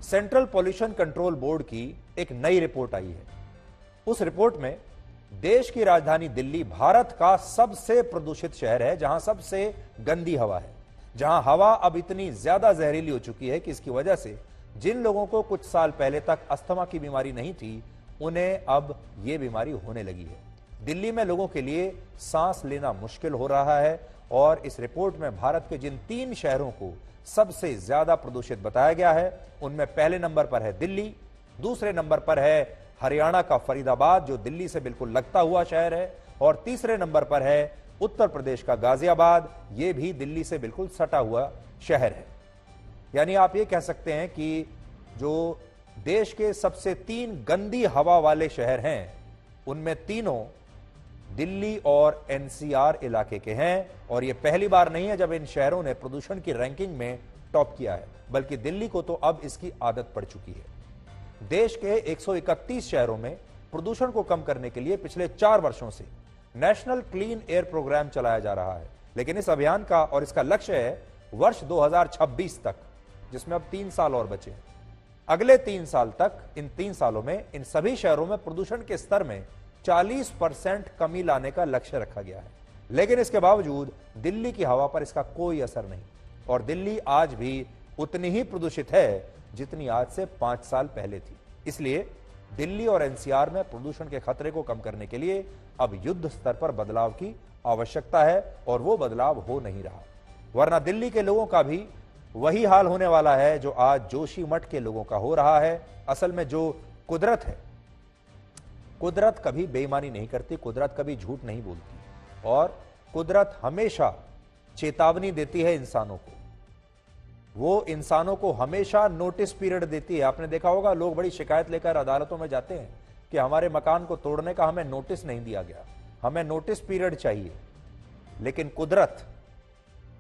Central pollution control board की एक नई रिपोर्ट आई है। उस रिपोर्ट में देश की राजधानी दिल्ली भारत का सबसे प्रदूषित शहर है, जहां सबसे गंदी हवा है, जहां हवा अब इतनी ज्यादा जहरीली हो चुकी है कि इसकी वजह से जिन लोगों को कुछ साल पहले तक अस्थमा की बीमारी नहीं थी, उन्हें अब यह बीमारी होने लगी है। दिल्ली में लोगों के लिए सांस लेना मुश्किल हो रहा है और इस रिपोर्ट में भारत के जिन 3 शहरों को सबसे ज्यादा प्रदूषित बताया गया है, उनमें पहले नंबर पर है दिल्ली, दूसरे नंबर पर है हरियाणा का फरीदाबाद जो दिल्ली से बिल्कुल लगता हुआ शहर है, और तीसरे नंबर पर है उत्तर प्रदेश का गाजियाबाद, यह भी दिल्ली से बिल्कुल सटा हुआ शहर है। यानी आप ये कह सकते हैं कि जो देश के सबसे 3 गंदी हवा वाले शहर हैं, उनमें तीनों दिल्ली और एनसीआर इलाके के हैं। और यह पहली बार नहीं है जब इन शहरों ने प्रदूषण की रैंकिंग में टॉप किया है, बल्कि दिल्ली को तो अब इसकी आदत पड़ चुकी है। देश के 131 शहरों में प्रदूषण को कम करने के लिए पिछले 4 वर्षों से नेशनल क्लीन एयर प्रोग्राम चलाया जा रहा है, लेकिन इस अभियान का और इसका लक्ष्य है वर्ष 2026 तक, जिसमें अब 3 साल और बचे। अगले 3 साल तक, इन 3 सालों में इन सभी शहरों में प्रदूषण के स्तर में 40% कमी लाने का लक्ष्य रखा गया है। लेकिन इसके बावजूद दिल्ली की हवा पर इसका कोई असर नहीं, और दिल्ली आज भी उतनी ही प्रदूषित है जितनी आज से 5 साल पहले थी। इसलिए दिल्ली और एनसीआर में प्रदूषण के खतरे को कम करने के लिए अब युद्ध स्तर पर बदलाव की आवश्यकता है, और वो बदलाव हो नहीं रहा, वरना दिल्ली के लोगों का भी वही हाल होने वाला है जो आज जोशीमठ के लोगों का हो रहा है। असल में जो कुदरत है, कुदरत कभी बेईमानी नहीं करती, कुदरत कभी झूठ नहीं बोलती, और कुदरत हमेशा चेतावनी देती है इंसानों को। वो इंसानों को हमेशा नोटिस पीरियड देती है। आपने देखा होगा, लोग बड़ी शिकायत लेकर अदालतों में जाते हैं कि हमारे मकान को तोड़ने का हमें नोटिस नहीं दिया गया, हमें नोटिस पीरियड चाहिए। लेकिन कुदरत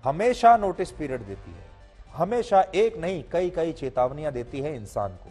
हमेशा नोटिस पीरियड देती है, हमेशा एक नहीं कई कई चेतावनियां देती है इंसान को।